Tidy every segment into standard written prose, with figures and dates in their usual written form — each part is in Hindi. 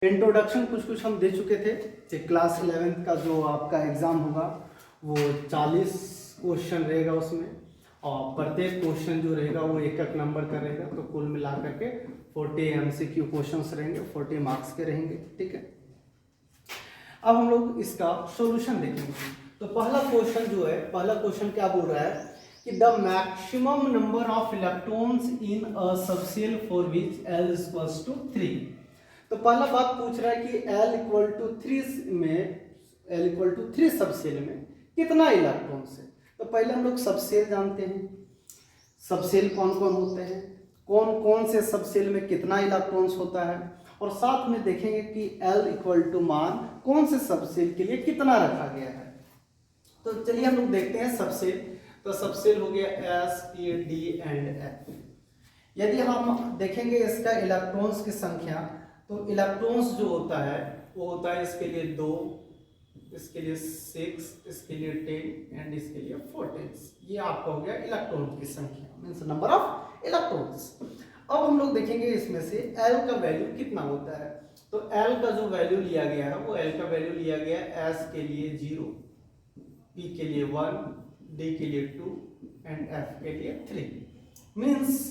इंट्रोडक्शन कुछ हम दे चुके थे कि क्लास 11th का जो आपका एग्ज़ाम होगा वो 40 क्वेश्चन रहेगा उसमें, और प्रत्येक क्वेश्चन जो रहेगा वो एक एक नंबर का रहेगा, तो कुल मिला करके 40 MCQ क्वेश्चंस रहेंगे, 40 मार्क्स के रहेंगे। ठीक है, अब हम लोग इसका सॉल्यूशन देखेंगे। तो पहला क्वेश्चन जो है, पहला क्वेश्चन क्या बोल रहा है कि the maximum number of electrons in a subshell for which L equals to 3। तो पहला बात पूछ रहा है कि L इक्वल टू 3 में, L इक्वल टू 3 सबसेल में कितना इलेक्ट्रॉन्स है। तो पहले हम लोग सबसेल जानते हैं, सबसेल कौन कौन होते हैं, कौन कौन से सबसेल में कितना इलेक्ट्रॉन्स होता है, और साथ में देखेंगे कि L इक्वल टू मान कौन से सबसेल के लिए कितना रखा गया है। तो चलिए हम लोग देखते हैं सबसेल। तो सबसेल हो गया S, P, D and F। यदि हम देखेंगे इसका इलेक्ट्रॉन्स की संख्या, तो इलेक्ट्रॉन्स जो होता है वो होता है इसके लिए 2, इसके लिए 6, इसके लिए 10 एंड इसके लिए 14। ये आपका हो गया इलेक्ट्रॉन की संख्या, मींस नंबर ऑफ इलेक्ट्रॉन्स। अब हम लोग देखेंगे इसमें से L का वैल्यू कितना होता है। तो L का जो वैल्यू लिया गया है वो L का वैल्यू लिया गया है S के लिए 0, P के लिए 1, D के लिए 2 एंड F के लिए 3। मींस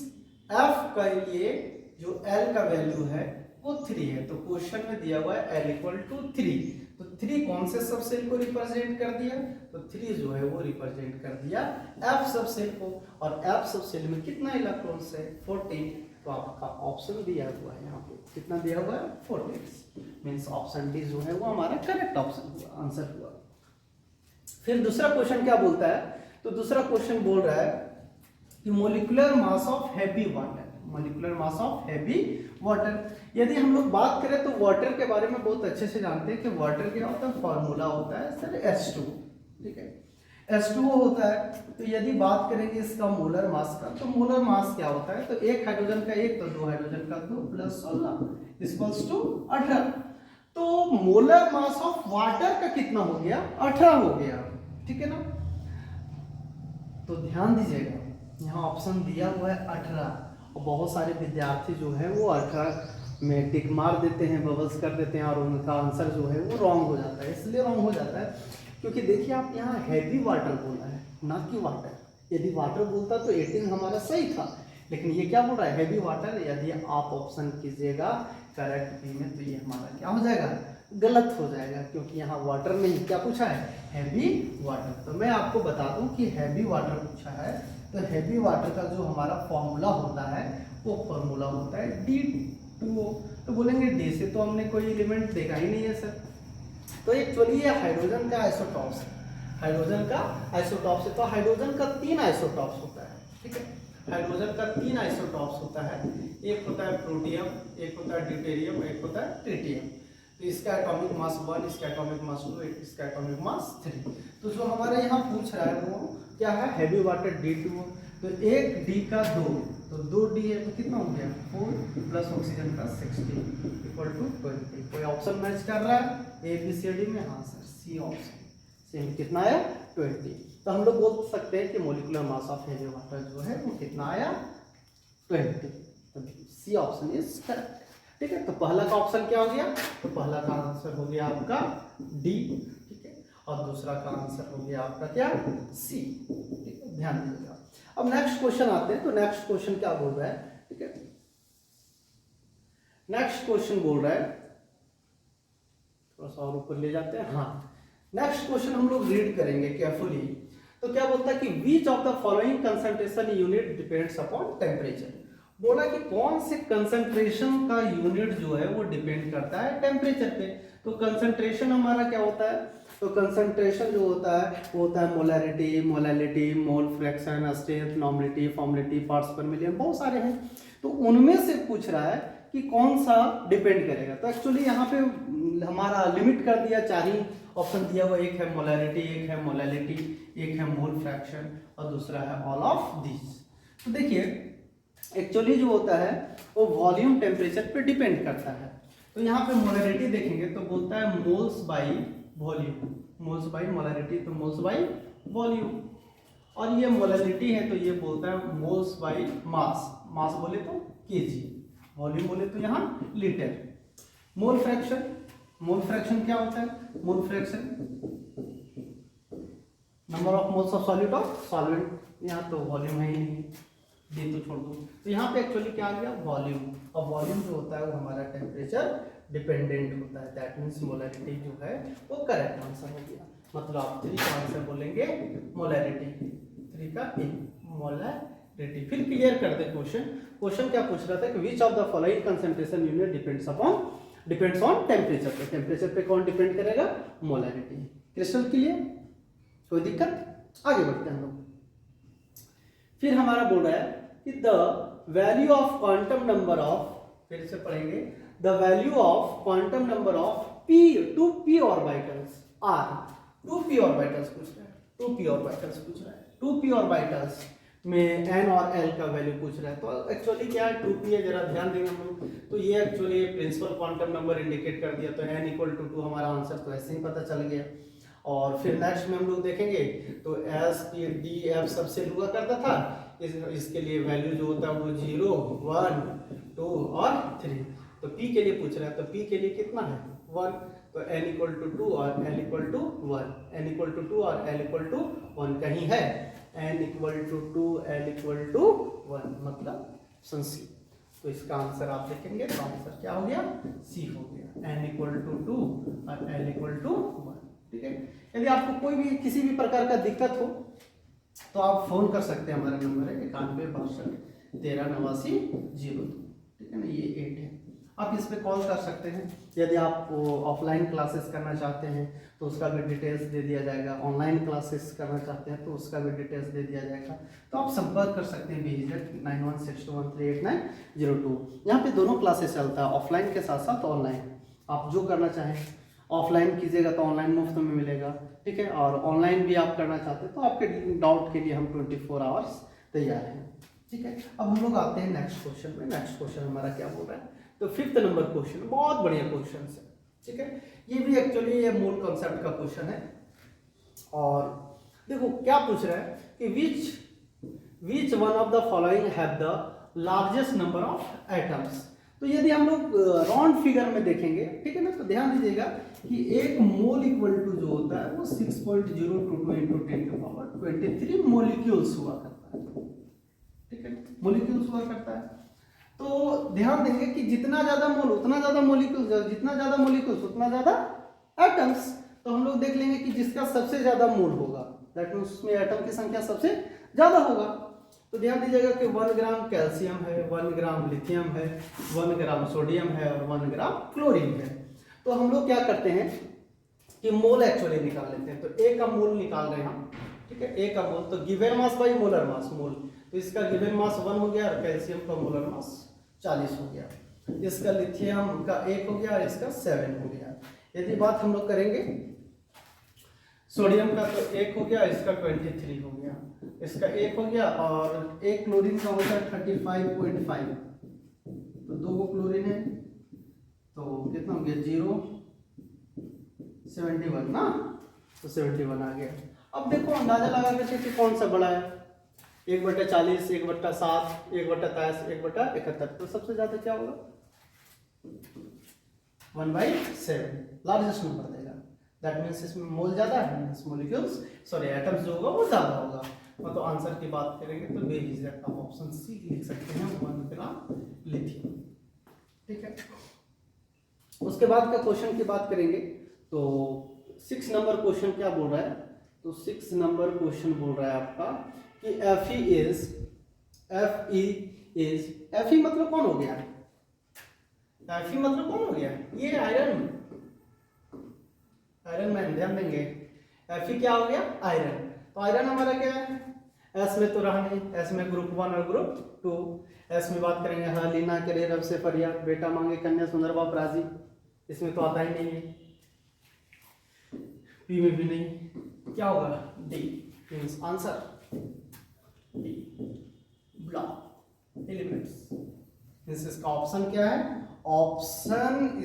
F का लिए जो L का वैल्यू है वो 3 है। तो क्वेश्चन में दिया हुआ है L इक्वल टू 3। तो 3 कौन से सबसेल को रिप्रेजेंट कर दिया, तो 3 जो है वो रिप्रेजेंट कर दिया F सबसेल को, और F सबसेल में कितना इलेक्ट्रॉन्स है 14। तो आपका ऑप्शन दिया हुआ है यहाँ पे, कितना दिया हुआ है 14। मींस ऑप्शन डी जो है वो हमारा करेक्ट ऑप्शन हुआ, आंसर हुआ। फिर दूसरा क्वेश्चन क्या बोलता है, तो दूसरा क्वेश्चन बोल रहा है कि molecular mass of heavy water, molecular mass of heavy water. यदि हम लोग बात करें तो वाटर के बारे में बहुत अच्छे से जानते हैं कि वाटर क्या होता है, फॉर्मूला होता है सर H2। ठीक है, H2O होता है। तो यदि बात करेंगे इसका मोलर मास का, तो मोलर मास क्या होता है, तो एक हाइड्रोजन का 1, तो 2 हाइड्रोजन का 2 प्लस 16 इक्वल्स टू 18। तो मोलर मास ऑफ वाटर का कितना हो गया, 18 हो गया। ठीक है ना, तो ध्यान दीजिएगा यहाँ ऑप्शन दिया हुआ है 18, और बहुत सारे विद्यार्थी जो है वो 18 में टिक मार देते हैं, बबल्स कर देते हैं, और उनका आंसर जो है वो रॉन्ग हो जाता है। इसलिए रॉन्ग हो जाता है क्योंकि देखिए आप यहाँ हैवी वाटर बोला है, ना कि वाटर। यदि वाटर बोलता तो 18 हमारा सही था, लेकिन ये क्या बोल रहा है हैवी वाटर। यदि आप ऑप्शन कीजिएगा करेक्ट बी में, तो ये हमारा क्या हो जाएगा, गलत हो जाएगा, क्योंकि यहाँ वाटर नहीं क्या पूछा है, हैवी वाटर। तो मैं आपको बता दूं कि हैवी वाटर पूछा है, तो हैवी वाटर का जो हमारा फॉर्मूला होता है वो फॉर्मूला होता है D2O। तो बोलेंगे D से तो हमने कोई एलिमेंट देखा ही नहीं है सर। तो एक्चुअली ये हाइड्रोजन का आइसोटॉप्स है, हाइड्रोजन का आइसोटॉप्स है। तो हाइड्रोजन का 3 आइसोटॉप्स होता है। ठीक है, हाइड्रोजन का 3 आइसोटॉप्स होता है, एक होता है प्रोटियम, एक होता है ड्यूटेरियम, एक होता है ट्रिटियम। तो इसका एटॉमिक मास 1, इसका एटॉमिक मास 2, इसका एटॉमिक मास 3। तो जो हमारा यहाँ पूछ रहा है वो क्या है, हैवी वाटर D2O। तो एक D का 2, तो 2D है तो कितना हो गया 4 प्लस ऑक्सीजन का 16 इक्वल टू 20। कोई ऑप्शन मैच कर रहा है ABCD में, हाँ सर सी ऑप्शन, सेम कितना आया 20। तो हम लोग बोल सकते हैं कि molecular mass of heavy water जो है वो कितना आया 20। तो सी ऑप्शन इज करेक्ट। ठीक है, तो पहला का ऑप्शन क्या हो गया, तो पहला का आंसर हो गया आपका डी। ठीक है, और दूसरा का आंसर हो गया आपका क्या सी। ठीक है, ध्यान दीजिएगा। अब नेक्स्ट क्वेश्चन आते हैं। तो नेक्स्ट क्वेश्चन क्या बोल रहा है, ठीक है, नेक्स्ट क्वेश्चन बोल रहा है, थोड़ा सा और ऊपर ले जाते हैं। हाँ, नेक्स्ट क्वेश्चन हम लोग रीड करेंगे केयरफुली। तो क्या बोलता है कि which of the following concentration unit depends upon temperature. बोला कि कौन से कंसंट्रेशन का यूनिट जो है वो डिपेंड करता है टेम्परेचर पे। तो कंसंट्रेशन हमारा क्या होता है, तो कंसंट्रेशन जो होता है वो होता है molarity, molality, mole fraction, strength, normality, formality, parts पर मिलियन, बहुत सारे हैं। तो उनमें से पूछ रहा है कि कौन सा डिपेंड करेगा। तो एक्चुअली यहाँ पे हमारा लिमिट कर दिया, 4 ही ऑप्शन दिया हुआ, एक है मोलैरिटी, एक है मोलैलिटी, एक है मोल फ्रैक्शन, और दूसरा है ऑल ऑफ दिस। तो देखिए एक्चुअली जो होता है वो वॉल्यूम टेम्परेचर पे डिपेंड करता है। तो यहाँ पे मोलैरिटी देखेंगे तो बोलता है moles by volume, moles by molarity, तो मोल्स बाई वॉल्यूम। और ये मोलैलिटी है तो ये बोलता है मोल्स बाई मास, मास बोले तो केजी, वॉल्यूम बोले तो यहाँ litre. Mole fraction, mole fraction क्या होता है? Mole fraction number of moles of solute of solvent. यहाँ तो वॉल्यूम है ही नहीं, ये तो छोड़ दो। तो यहाँ पे एक्चुअली क्या आ गया? वॉल्यूम। और वॉल्यूम जो होता है वो हमारा टेम्परेचर डिपेंडेंट होता है। दैट मीन्स मोलैरिटी जो है वो करेक्ट आंसर हो गया। मतलब आप 3 का आंसर बोलेंगे मोलैरिटी, 3 का ए मोलैरिटी। फिर क्लियर कर दे क्वेश्चन। क्वेश्चन क्या पूछ रहा था कि which of the following concentration unit depends on temperature पे। टेम्परेचर पे कौन डिपेंड करेगा? मोलैरिटी। Crystal clear? कोई दिक्कत? आगे बढ़ते हैं हम लोग। फिर हमारा बोल रहा है कि the value of quantum number of, फिर से पढ़ेंगे, the value of quantum number of p, 2p orbitals are, 2p orbitals पूछ रहा है, 2p ऑर्बिटल्स पूछ रहा है, 2p ऑर्बिटल्स में n और l का वैल्यू पूछ रहा है। तो एक्चुअली क्या है 2p है, जरा ध्यान देंगे हम लोग। तो ये actually principal quantum number indicate कर दिया, तो n इक्वल टू 2 हमारा आंसर तो ऐसे ही पता चल गया। और फिर नेक्स्ट में हम लोग देखेंगे तो एस पी डी एफ सबसे हुआ करता था, इसके लिए वैल्यू जो होता है वो 0, 1, 2 और 3। तो p के लिए पूछ रहा है, तो p के लिए कितना है? 1। तो n इक्वल टू 2 और l equal to 1, n equal to 2 और l इक्वल टू 1 कहीं है? n equal to 2 l equal to 1 मतलब ऑप्शन सी। तो इसका आंसर आप देखेंगे तो आंसर क्या हो गया? सी हो गया। n इक्वल टू 2 और l इक्वल टू 1। ठीक है। यदि आपको कोई भी किसी भी प्रकार का दिक्कत हो तो आप फोन कर सकते हैं, हमारा नंबर है 9162138902। ठीक है ना, ये 8 है। आप इस पे कॉल कर सकते हैं। यदि आप ऑफलाइन क्लासेस करना चाहते हैं तो उसका भी डिटेल्स दे दिया जाएगा, ऑनलाइन क्लासेस करना चाहते हैं तो उसका भी डिटेल्स दे दिया जाएगा। तो आप संपर्क कर सकते हैं BZ 9162138902। यहाँ पे दोनों क्लासेस चलता है, ऑफलाइन के साथ साथ ऑनलाइन। आप जो करना चाहें, ऑफलाइन कीजिएगा तो ऑनलाइन मुफ्त में मिलेगा। ठीक है। और ऑनलाइन भी आप करना चाहते हैं तो आपके डाउट के लिए हम 24 आवर्स तैयार हैं। ठीक है। अब हम लोग आते हैं नेक्स्ट क्वेश्चन में। नेक्स्ट क्वेश्चन हमारा क्या बोल रहा है? तो 5th नंबर क्वेश्चन बहुत बढ़िया क्वेश्चन है। ठीक है। ये भी एक्चुअली ये मूल कॉन्सेप्ट का क्वेश्चन है। और देखो क्या पूछ रहा है कि which one of the following have the largest number of atoms. तो यदि हम लोग राउंड फिगर में देखेंगे, ठीक है ना, तो ध्यान दीजिएगा कि एक मोल इक्वल टू जो होता है वो 6.022 × 10⁻23 मॉलिक्यूल्स हुआ करता है। ठीक है, मॉलिक्यूल्स हुआ करता है। तो ध्यान देंगे कि जितना ज्यादा मोल उतना ज्यादा मॉलिक्यूल्स, जितना ज्यादा मॉलिक्यूल्स उतना ज्यादा एटम्स। तो हम लोग देख लेंगे कि जिसका सबसे ज्यादा मोल होगा दैट मींस उसमें एटम की संख्या सबसे ज्यादा होगा। तो ध्यान दीजिएगा कि 1 ग्राम कैल्शियम है, 1 ग्राम लिथियम है, 1 ग्राम सोडियम है और 1 ग्राम क्लोरीन है। तो हम लोग क्या करते हैं कि मोल एक्चुअली निकाल लेते हैं। तो ए का मोल निकाल रहे हैं हम। ठीक है, ए का मोल तो given mass by molar mass, mole. तो इसका गिवन मास 1 हो गया और कैल्शियम का मोलर मास 40 हो गया। इसका लिथियम का 1 हो गया और इसका 7 हो गया। यदि बात हम लोग करेंगे सोडियम का तो 1 हो गया, इसका 23 हो गया, इसका 1 हो गया और एक क्लोरीन का होता है 35.5। तो 2 क्लोरीन है तो कितना हो गया 0 71 ना, तो 71 आ गया। अब देखो अंदाजा लगा के कि कौन सा बड़ा है, 1/40, 1/7, 1/23, 1/71। तो सबसे ज्यादा क्या होगा 1/7 लार्जेस्ट नंबर देगा। दैट मीन्स इसमें मोल ज्यादा है, मॉलिक्यूल्स सॉरी एटम्स जो होगा वो ज्यादा होगा। तो आंसर की बात करेंगे तो बेहिचक आप ऑप्शन सी लिख सकते हैं 1 ग्राम लिथियम। ठीक है। उसके बाद का क्वेश्चन की बात करेंगे तो 6 नंबर क्वेश्चन क्या बोल रहा है? तो 6 नंबर क्वेश्चन बोल रहा है आपका कि Fe मतलब कौन हो गया? Fe मतलब कौन हो गया? ये आयरन मैन, ध्यान देंगे। Fe क्या हो गया? आयरन। तो आयरन हमारा क्या है? एस में तो रहा नहीं, एस में ग्रुप 1 और ग्रुप 2। एस में बात करेंगे हाँ लीना करे रब से फरियाद, बेटा मांगे कन्या सुंदर बाप राजी, इसमें तो आता ही नहीं है। पी में भी नहीं, क्या होगा? D means answer D block elements. इसका ऑप्शन क्या है? ऑप्शन